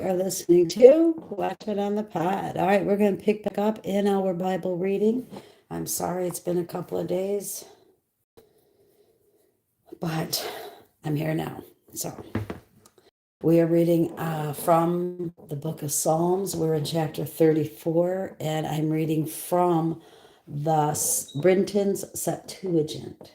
are listening to Watch It on the Pod. All right, we're going to pick back up in our Bible reading. I'm sorry it's been a couple of days, but I'm here now. So we are reading from the book of Psalms. We're in chapter 34, and I'm reading from the Brenton's Septuagint.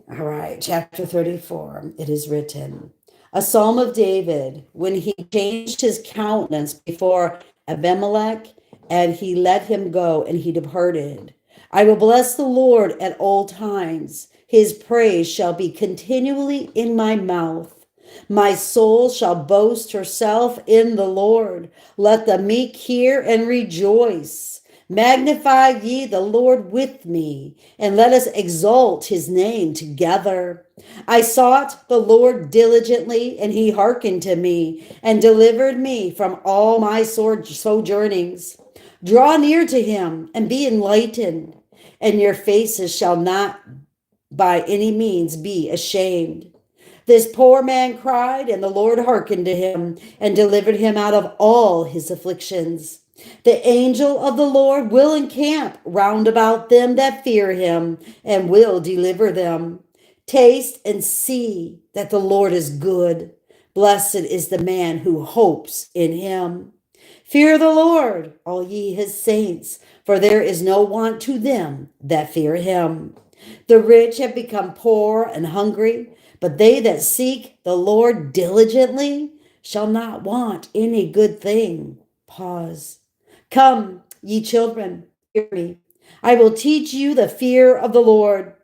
All right, chapter 34. It is written, a psalm of David, when he changed his countenance before Abimelech, and he let him go, and he departed. I will bless the Lord at all times. His praise shall be continually in my mouth. My soul shall boast herself in the Lord. Let the meek hear and rejoice. Magnify ye the Lord with me, and let us exalt his name together. I sought the Lord diligently, and he hearkened to me, and delivered me from all my sojournings. Draw near to him, and be enlightened, and your faces shall not by any means be ashamed. This poor man cried, and the Lord hearkened to him, and delivered him out of all his afflictions. The angel of the Lord will encamp round about them that fear him, and will deliver them. Taste and see that the Lord is good. Blessed is the man who hopes in him. Fear the Lord, all ye his saints, for there is no want to them that fear him. The rich have become poor and hungry, but they that seek the Lord diligently shall not want any good thing. Pause. Come, ye children, hear me. I will teach you the fear of the Lord.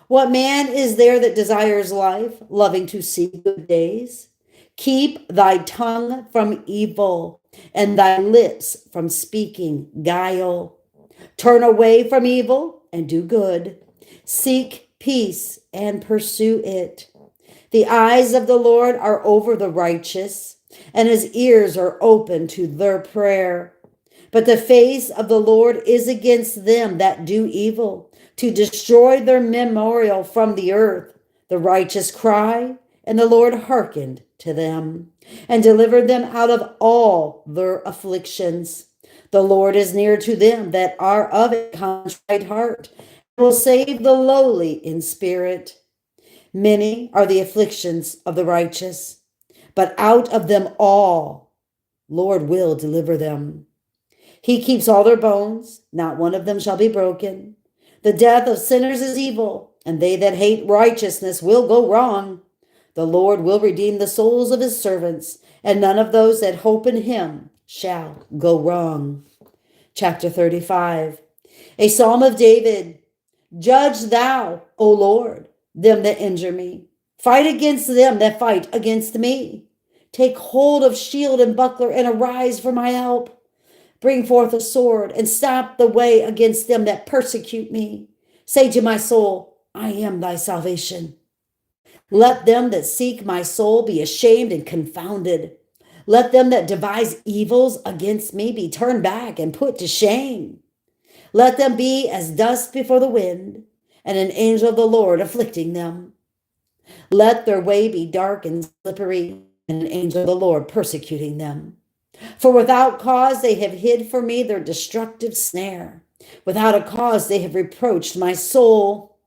What man is there that desires life, loving to see good days? Keep thy tongue from evil, and thy lips from speaking guile. Turn away from evil and do good. Seek peace and pursue it. The eyes of the Lord are over the righteous, and his ears are open to their prayer. But the face of the Lord is against them that do evil, to destroy their memorial from the earth. The righteous cry, and the Lord hearkened to them, and delivered them out of all their afflictions. The Lord is near to them that are of a contrite heart, and will save the lowly in spirit. Many are the afflictions of the righteous, but out of them all, Lord will deliver them. He keeps all their bones, not one of them shall be broken. The death of sinners is evil, and they that hate righteousness will go wrong. The Lord will redeem the souls of his servants, and none of those that hope in him shall go wrong. Chapter 35. A psalm of David. Judge thou, O Lord, them that injure me. Fight against them that fight against me. Take hold of shield and buckler, and arise for my help. Bring forth a sword, and stop the way against them that persecute me. Say to my soul, I am thy salvation. Let them that seek my soul be ashamed and confounded. Let them that devise evils against me be turned back and put to shame. Let them be as dust before the wind, and an angel of the Lord afflicting them. Let their way be dark and slippery, and an angel of the Lord persecuting them. For without cause they have hid for me their destructive snare. Without a cause they have reproached my soul.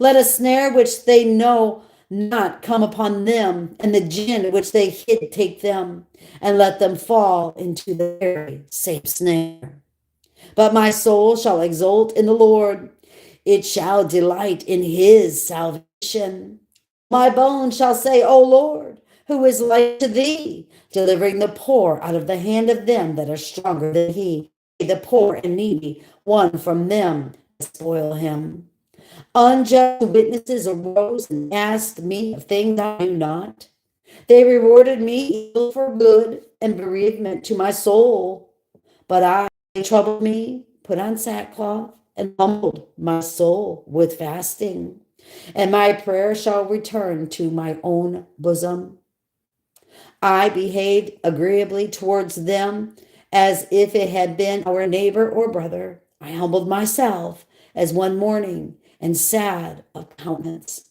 Let a snare which they know not come upon them, and the gin which they hid take them, and let them fall into the very same snare. But my soul shall exult in the Lord. It shall delight in his salvation. My bones shall say, O Lord, who is like to thee, delivering the poor out of the hand of them that are stronger than he, the poor and needy, one from them that spoil him. Unjust witnesses arose and asked me of things I knew not. They rewarded me evil for good, and bereavement to my soul. But I troubled me, put on sackcloth, and humbled my soul with fasting. And my prayer shall return to my own bosom. I behaved agreeably towards them, as if it had been our neighbor or brother. I humbled myself as one mourning and sad of countenance.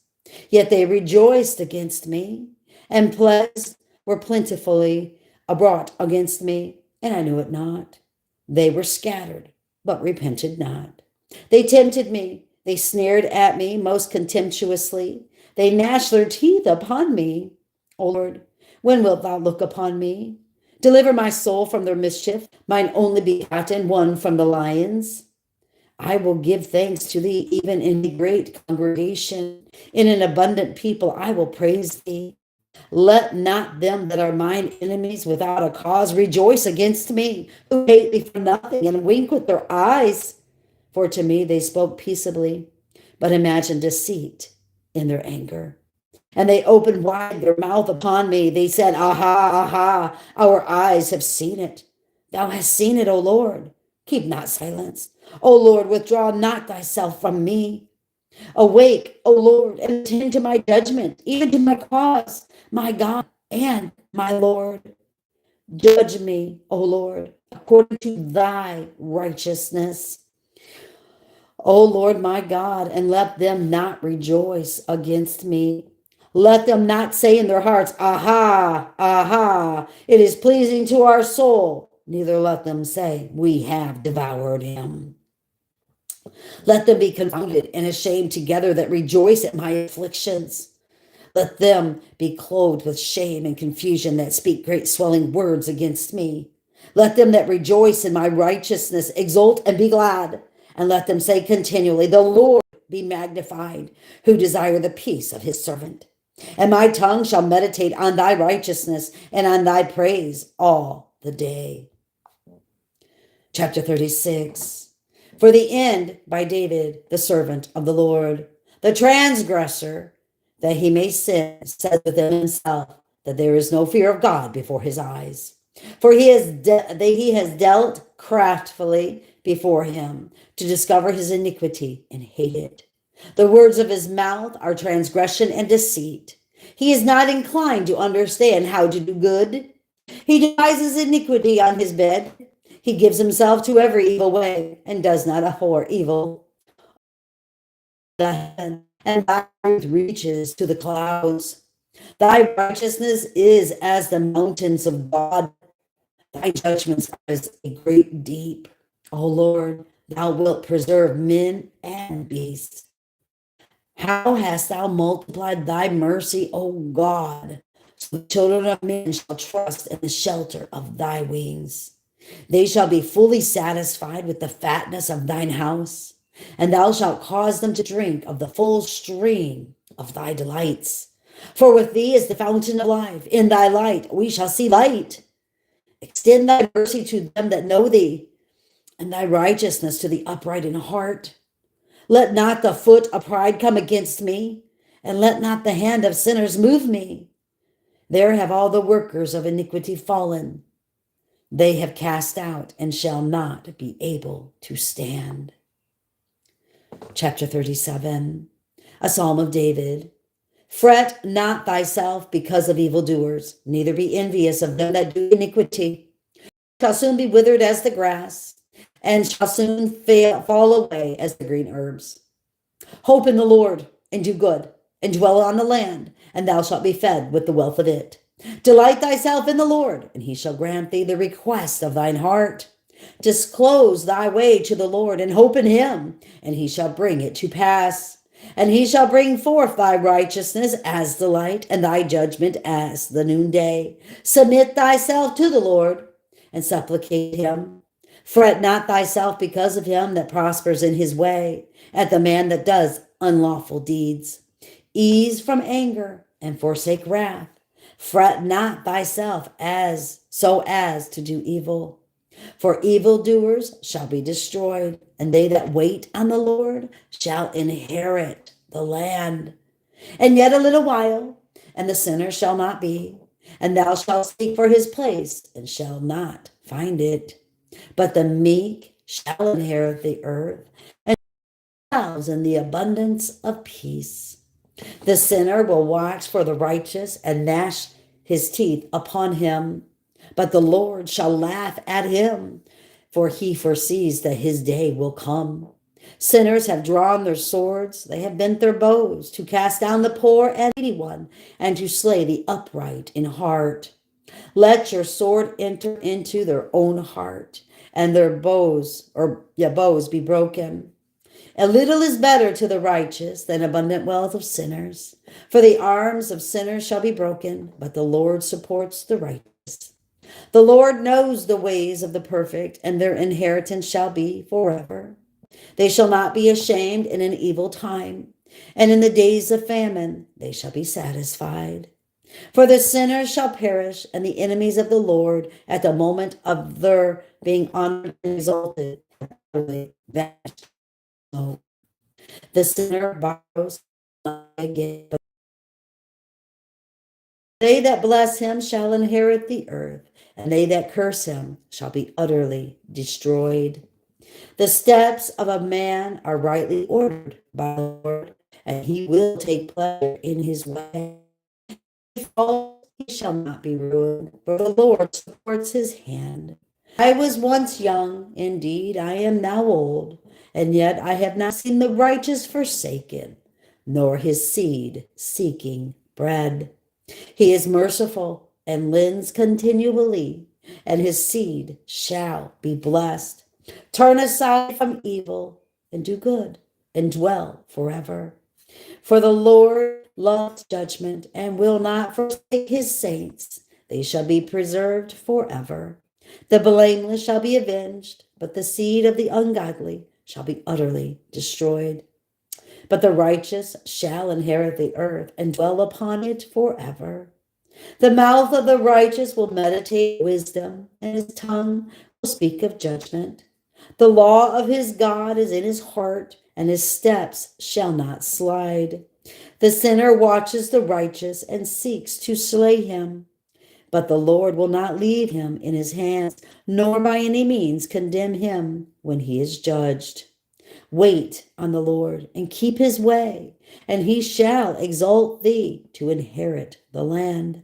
Yet they rejoiced against me, and pledged were plentifully brought against me, and I knew it not. They were scattered, but repented not. They tempted me. They sneered at me most contemptuously. They gnashed their teeth upon me. O Lord, when wilt thou look upon me? Deliver my soul from their mischief, mine only begotten one from the lions. I will give thanks to thee, even in a great congregation. In an abundant people I will praise thee. Let not them that are mine enemies without a cause rejoice against me, who hate me for nothing and wink with their eyes. For to me they spoke peaceably, but imagined deceit in their anger. And they opened wide their mouth upon me. They said, Aha, aha, our eyes have seen it. Thou hast seen it, O Lord. Keep not silence. O Lord, withdraw not thyself from me. Awake, O Lord, and attend to my judgment, even to my cause, my God and my Lord. Judge me, O Lord, according to thy righteousness. O Lord my God, and let them not rejoice against me. Let them not say in their hearts, Aha, aha, it is pleasing to our soul. Neither let them say, We have devoured him. Let them be confounded and ashamed together that rejoice at my afflictions. Let them be clothed with shame and confusion that speak great swelling words against me. Let them that rejoice in my righteousness exult and be glad. And let them say continually, The Lord be magnified, who desire the peace of his servant. And my tongue shall meditate on thy righteousness and on thy praise all the day. Chapter 36. For the end by David, the servant of the Lord, the transgressor, that he may sin, says within himself that there is no fear of God before his eyes. For he has dealt craftily before him to discover his iniquity and hate it. The words of his mouth are transgression and deceit. He is not inclined to understand how to do good. He devises iniquity on his bed. He gives himself to every evil way and does not abhor evil. And thy truth reaches to the clouds. Thy righteousness is as the mountains of God. Thy judgments are as a great deep. O Lord, thou wilt preserve men and beasts. How hast thou multiplied thy mercy, O God? So the children of men shall trust in the shelter of thy wings. They shall be fully satisfied with the fatness of thine house, and thou shalt cause them to drink of the full stream of thy delights. For with thee is the fountain of life. In thy light we shall see light. Extend thy mercy to them that know thee, and thy righteousness to the upright in heart. Let not the foot of pride come against me, and let not the hand of sinners move me. There have all the workers of iniquity fallen. They have cast out and shall not be able to stand. Chapter 37, a psalm of David. Fret not thyself because of evildoers, neither be envious of them that do iniquity. Shall soon be withered as the grass, and shall soon fall away as the green herbs. Hope in the Lord, and do good, and dwell on the land, and thou shalt be fed with the wealth of it. Delight thyself in the Lord, and he shall grant thee the request of thine heart. Disclose thy way to the Lord, and hope in him, and he shall bring it to pass. And he shall bring forth thy righteousness as the light, and thy judgment as the noonday. Submit thyself to the Lord, and supplicate him. Fret not thyself because of him that prospers in his way, at the man that does unlawful deeds. Ease from anger, and forsake wrath. Fret not thyself so as to do evil. For evildoers shall be destroyed, and they that wait on the Lord shall inherit the land. And yet a little while, and the sinner shall not be, and thou shalt seek for his place, and shall not find it. But the meek shall inherit the earth, and shall in the abundance of peace. The sinner will watch for the righteous, and gnash his teeth upon him. But the Lord shall laugh at him, for he foresees that his day will come. Sinners have drawn their swords, they have bent their bows, to cast down the poor and needy one, and to slay the upright in heart. Let your sword enter into their own heart, and their bows be broken. A little is better to the righteous than abundant wealth of sinners. For the arms of sinners shall be broken, but the Lord supports the righteous. The Lord knows the ways of the perfect, and their inheritance shall be forever. They shall not be ashamed in an evil time, and in the days of famine they shall be satisfied. For the sinners shall perish, and the enemies of the Lord at the moment of their being honored and exalted. The sinner borrows again, but they that bless him shall inherit the earth, and they that curse him shall be utterly destroyed. The steps of a man are rightly ordered by the Lord, and he will take pleasure in his way. If all, he shall not be ruined, for the Lord supports his hand. I was once young, indeed, I am now old, and yet I have not seen the righteous forsaken, nor his seed seeking bread. He is merciful and lends continually, and his seed shall be blessed. Turn aside from evil and do good, and dwell forever. For the Lord loves judgment and will not forsake his saints. They shall be preserved forever. The blameless shall be avenged, but the seed of the ungodly shall be utterly destroyed. But the righteous shall inherit the earth and dwell upon it forever. The mouth of the righteous will meditate wisdom, and his tongue will speak of judgment. The law of his God is in his heart, and his steps shall not slide. The sinner watches the righteous and seeks to slay him, but the Lord will not leave him in his hands, nor by any means condemn him when he is judged. Wait on the Lord and keep his way, and he shall exalt thee to inherit the land.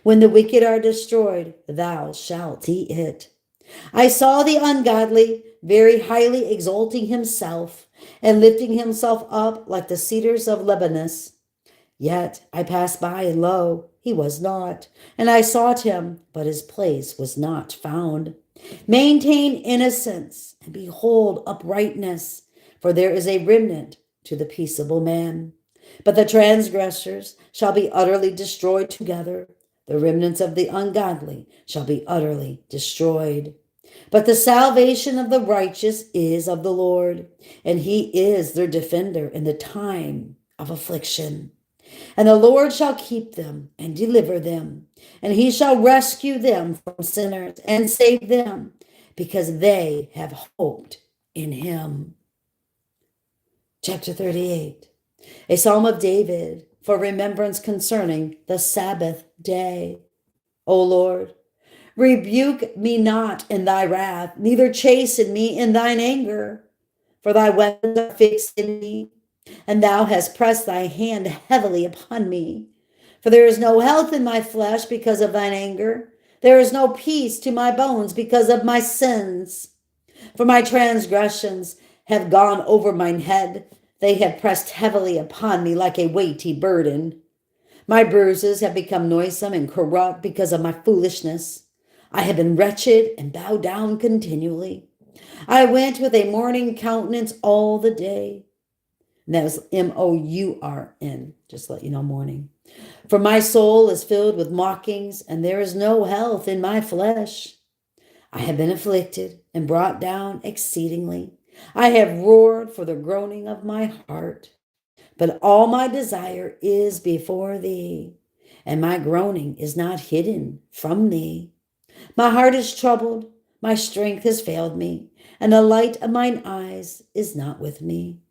When the wicked are destroyed, thou shalt see it. I saw the ungodly very highly exalting himself and lifting himself up like the cedars of Lebanon. Yet I passed by, and lo, he was not. And I sought him, but his place was not found. Maintain innocence, and behold uprightness, for there is a remnant to the peaceable man. But the transgressors shall be utterly destroyed together. The remnants of the ungodly shall be utterly destroyed. But the salvation of the righteous is of the Lord, and he is their defender in the time of affliction. And the Lord shall keep them and deliver them, and he shall rescue them from sinners and save them, because they have hoped in him. Chapter 38, a psalm of David for remembrance concerning the Sabbath day. O Lord, rebuke me not in thy wrath, neither chasten me in thine anger. For thy weapons are fixed in me, and thou hast pressed thy hand heavily upon me. For there is no health in my flesh because of thine anger. There is no peace to my bones because of my sins. For my transgressions have gone over mine head. They have pressed heavily upon me like a weighty burden. My bruises have become noisome and corrupt because of my foolishness. I have been wretched and bowed down continually. I went with a mourning countenance all the day. And that was Mourn, just to let you know, mourning. For my soul is filled with mockings, and there is no health in my flesh. I have been afflicted and brought down exceedingly. I have roared for the groaning of my heart. But all my desire is before thee, and my groaning is not hidden from thee. My heart is troubled, my strength has failed me, and the light of mine eyes is not with me.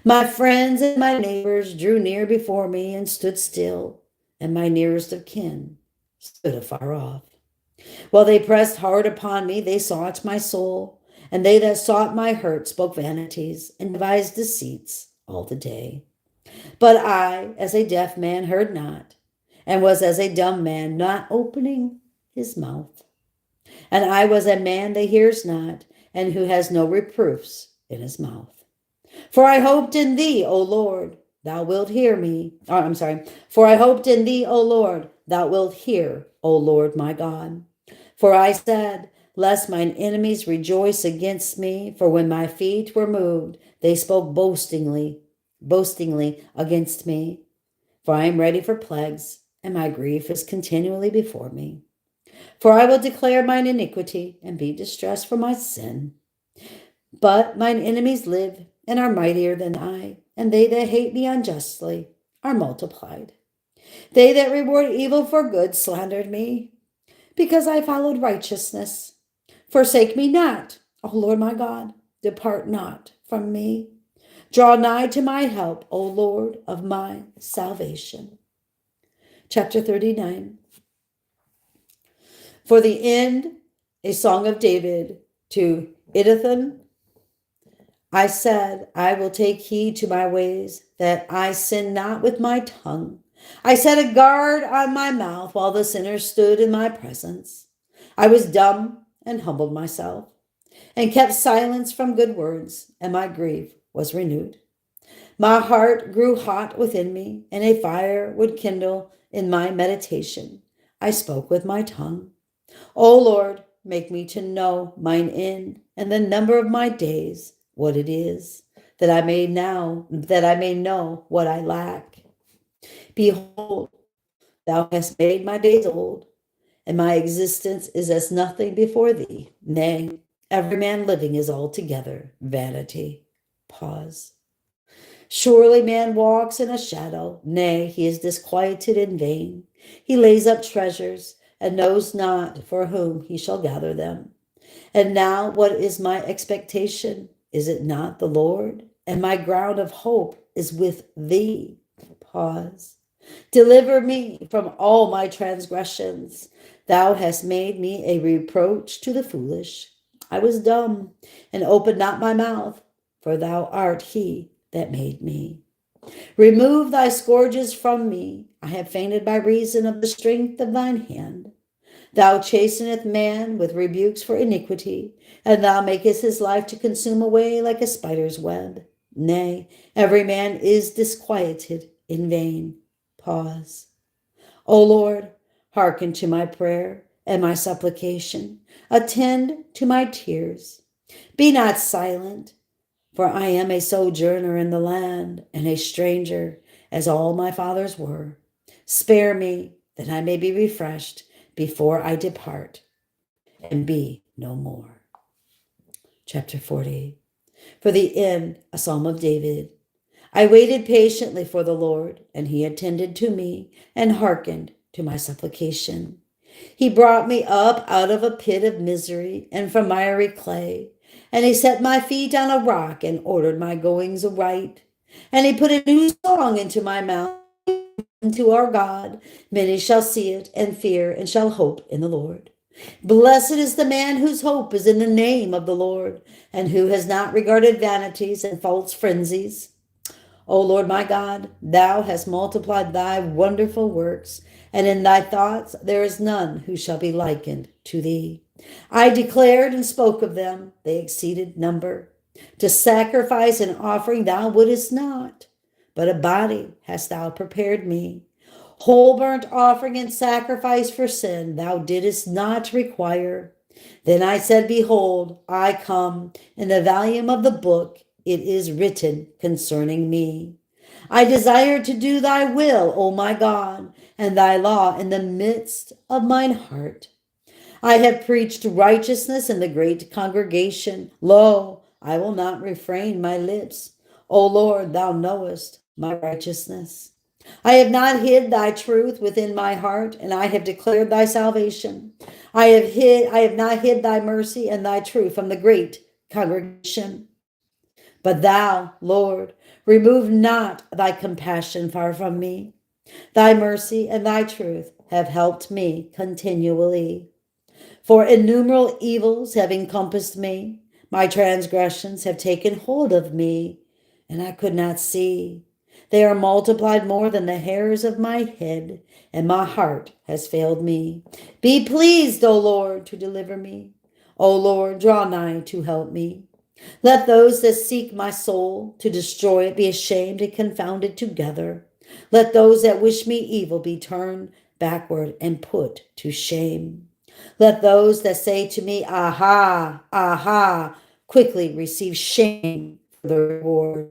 My friends and my neighbors drew near before me and stood still, and my nearest of kin stood afar off. While they pressed hard upon me, they sought my soul, and they that sought my hurt spoke vanities and devised deceits all the day. But I, as a deaf man, heard not, and was as a dumb man, not opening his mouth. And I was a man that hears not, and who has no reproofs in his mouth. For I hoped in thee, O Lord, thou wilt hear me. For I hoped in thee, O Lord, thou wilt hear, O Lord my God. For I said, lest mine enemies rejoice against me, for when my feet were moved, they spoke boastingly against me. For I am ready for plagues, and my grief is continually before me. For I will declare mine iniquity, and be distressed for my sin. But mine enemies live, and are mightier than I, and they that hate me unjustly are multiplied. They that reward evil for good slandered me, because I followed righteousness. Forsake me not, O Lord my God, depart not from me. Draw nigh to my help, O Lord of my salvation. Chapter 39. For the end, a song of David to Idithan. I said, I will take heed to my ways, that I sin not with my tongue. I set a guard on my mouth while the sinners stood in my presence. I was dumb and humbled myself, and kept silence from good words, and my grief was renewed. My heart grew hot within me, and a fire would kindle in my meditation. I spoke with my tongue. O Lord, make me to know mine end, and the number of my days, what it is, that I may know what I lack. Behold, thou hast made my days old, and my existence is as nothing before thee. Nay, every man living is altogether vanity. Pause. Surely man walks in a shadow, nay, he is disquieted in vain. He lays up treasures, and knows not for whom he shall gather them. And now what is my expectation? Is it not the Lord? And my ground of hope is with thee. Pause. Deliver me from all my transgressions. Thou hast made me a reproach to the foolish. I was dumb, and opened not my mouth, for thou art he that made me. Remove thy scourges from me. I have fainted by reason of the strength of thine hand. Thou chasteneth man with rebukes for iniquity, and thou makest his life to consume away like a spider's web. Nay, every man is disquieted in vain. Pause. O Lord, hearken to my prayer and my supplication. Attend to my tears. Be not silent, for I am a sojourner in the land, and a stranger, as all my fathers were. Spare me, that I may be refreshed before I depart, and be no more. Chapter 40. For the end, a psalm of David. I waited patiently for the Lord, and he attended to me, and hearkened to my supplication. He brought me up out of a pit of misery, and from miry clay. And he set my feet on a rock, and ordered my goings aright. And he put a new song into my mouth, unto our God. Many shall see it, and fear, and shall hope in the Lord. Blessed is the man whose hope is in the name of the Lord, and who has not regarded vanities and false frenzies. O Lord my God, thou hast multiplied thy wonderful works, and in thy thoughts there is none who shall be likened to thee. I declared and spoke of them, they exceeded number. To sacrifice and offering thou wouldest not, but a body hast thou prepared me. Whole burnt offering and sacrifice for sin thou didst not require. Then I said, behold, I come. In the volume of the book it is written concerning me. I desire to do thy will, O my God, and thy law in the midst of mine heart. I have preached righteousness in the great congregation. Lo, I will not refrain my lips. O Lord, thou knowest my righteousness. I have not hid thy truth within my heart, and I have declared thy salvation. I have not hid thy mercy and thy truth from the great congregation. But thou, Lord, remove not thy compassion far from me. Thy mercy and thy truth have helped me continually. For innumerable evils have encompassed me. My transgressions have taken hold of me, and I could not see. They are multiplied more than the hairs of my head, and my heart has failed me. Be pleased, O Lord, to deliver me. O Lord, draw nigh to help me. Let those that seek my soul to destroy it be ashamed and confounded together. Let those that wish me evil be turned backward and put to shame. Let those that say to me, aha, aha, quickly receive shame for the reward.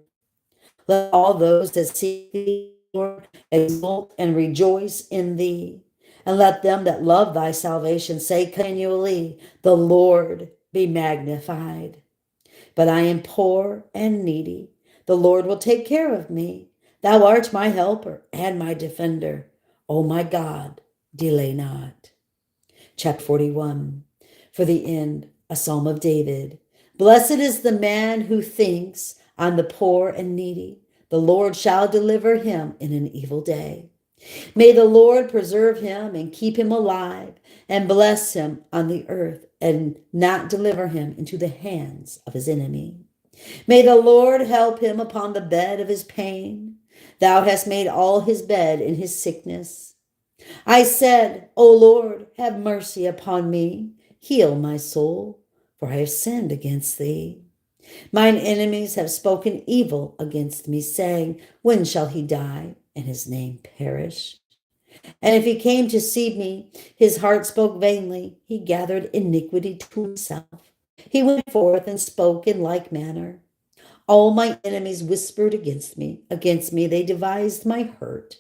Let all those that seek thee, Lord, exult and rejoice in thee. And let them that love thy salvation say continually, the Lord be magnified. But I am poor and needy. The Lord will take care of me. Thou art my helper and my defender. O my God, delay not. Chapter 41. For the end, a psalm of David. Blessed is the man who thinks on the poor and needy. The Lord shall deliver him in an evil day. May the Lord preserve him and keep him alive, and bless him on the earth, and not deliver him into the hands of his enemy. May the Lord help him upon the bed of his pain. Thou hast made all his bed in his sickness. I said, O Lord, have mercy upon me. Heal my soul, for I have sinned against thee. Mine enemies have spoken evil against me, saying, when shall he die and his name perish? And if he came to see me, his heart spoke vainly. He gathered iniquity to himself. He went forth and spoke in like manner. All my enemies whispered against me. Against me they devised my hurt.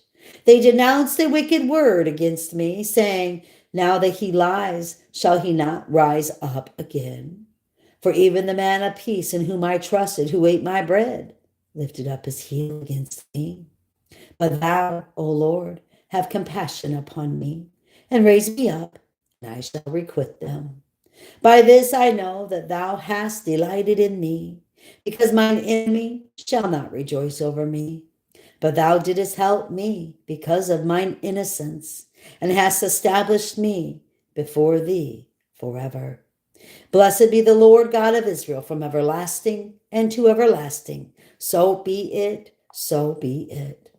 They denounced a wicked word against me, saying, now that he lies, shall he not rise up again? For even the man of peace in whom I trusted, who ate my bread, lifted up his heel against me. But thou, O Lord, have compassion upon me, and raise me up, and I shall requite them. By this I know that thou hast delighted in me, because mine enemy shall not rejoice over me. But thou didst help me because of mine innocence, and hast established me before thee forever. Blessed be the Lord God of Israel from everlasting and to everlasting. So be it, so be it.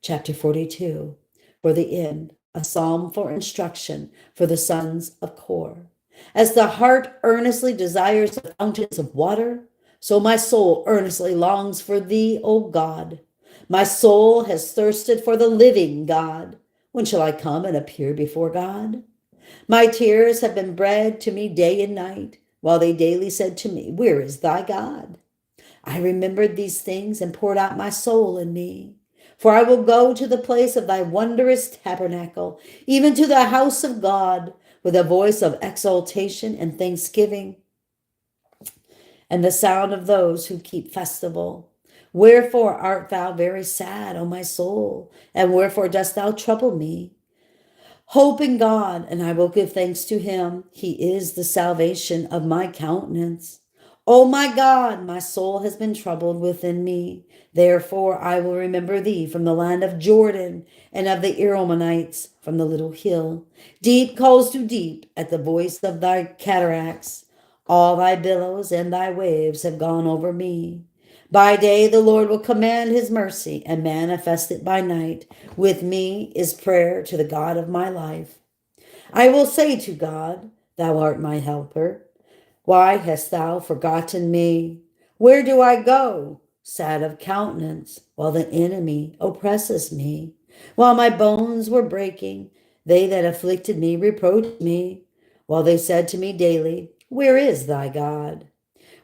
Chapter 42. For the end, a psalm for instruction for the sons of Korah. As the heart earnestly desires the fountains of water, so my soul earnestly longs for thee, O God. My soul has thirsted for the living God. When shall I come and appear before God? My tears have been bread to me day and night, while they daily said to me, where is thy God? I remembered these things and poured out my soul in me. For I will go to the place of thy wondrous tabernacle, even to the house of God, with a voice of exultation and thanksgiving, and the sound of those who keep festival. Wherefore art thou very sad, O my soul? And wherefore dost thou trouble me? Hope in God, and I will give thanks to him. He is the salvation of my countenance. O my God, my soul has been troubled within me. Therefore I will remember thee from the land of Jordan, and of the Eremonites from the little hill. Deep calls to deep at the voice of thy cataracts. All thy billows and thy waves have gone over me. By day the Lord will command his mercy and manifest it by night. With me is prayer to the God of my life. I will say to God, thou art my helper. Why hast thou forgotten me? Where do I go, sad of countenance, while the enemy oppresses me? While my bones were breaking, they that afflicted me reproached me, while they said to me daily, where is thy God?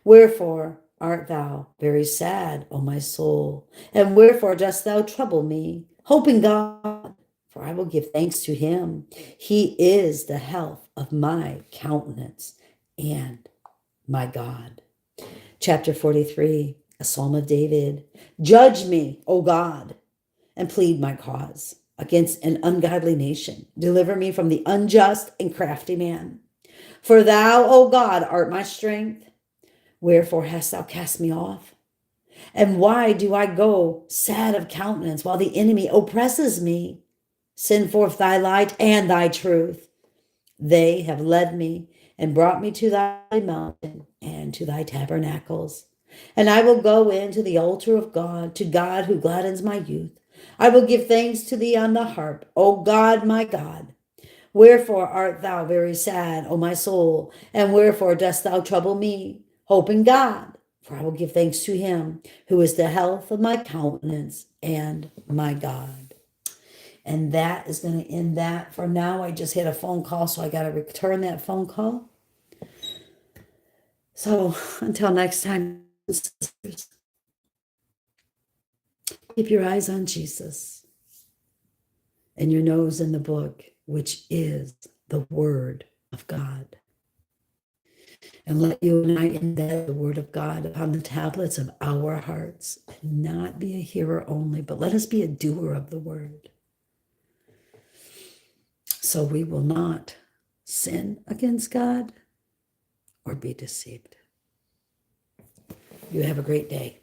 Wherefore art thou very sad, O my soul? And wherefore dost thou trouble me? Hope in God, for I will give thanks to him. He is the health of my countenance and my God. Chapter 43, a psalm of David. Judge me, O God, and plead my cause against an ungodly nation. Deliver me from the unjust and crafty man. For thou, O God, art my strength. Wherefore hast thou cast me off? And why do I go sad of countenance while the enemy oppresses me? Send forth thy light and thy truth. They have led me and brought me to thy mountain and to thy tabernacles. And I will go into the altar of God, to God who gladdens my youth. I will give thanks to thee on the harp, O God, my God. Wherefore art thou very sad, O my soul? And wherefore dost thou trouble me? Hope in God, for I will give thanks to him, who is the health of my countenance and my God. And that is going to end that. For now, I just had a phone call, so I got to return that phone call. So until next time, sisters, keep your eyes on Jesus and your nose in the book, which is the Word of God. And let you and I embed the Word of God upon the tablets of our hearts, and not be a hearer only, but let us be a doer of the Word, so we will not sin against God or be deceived. You have a great day.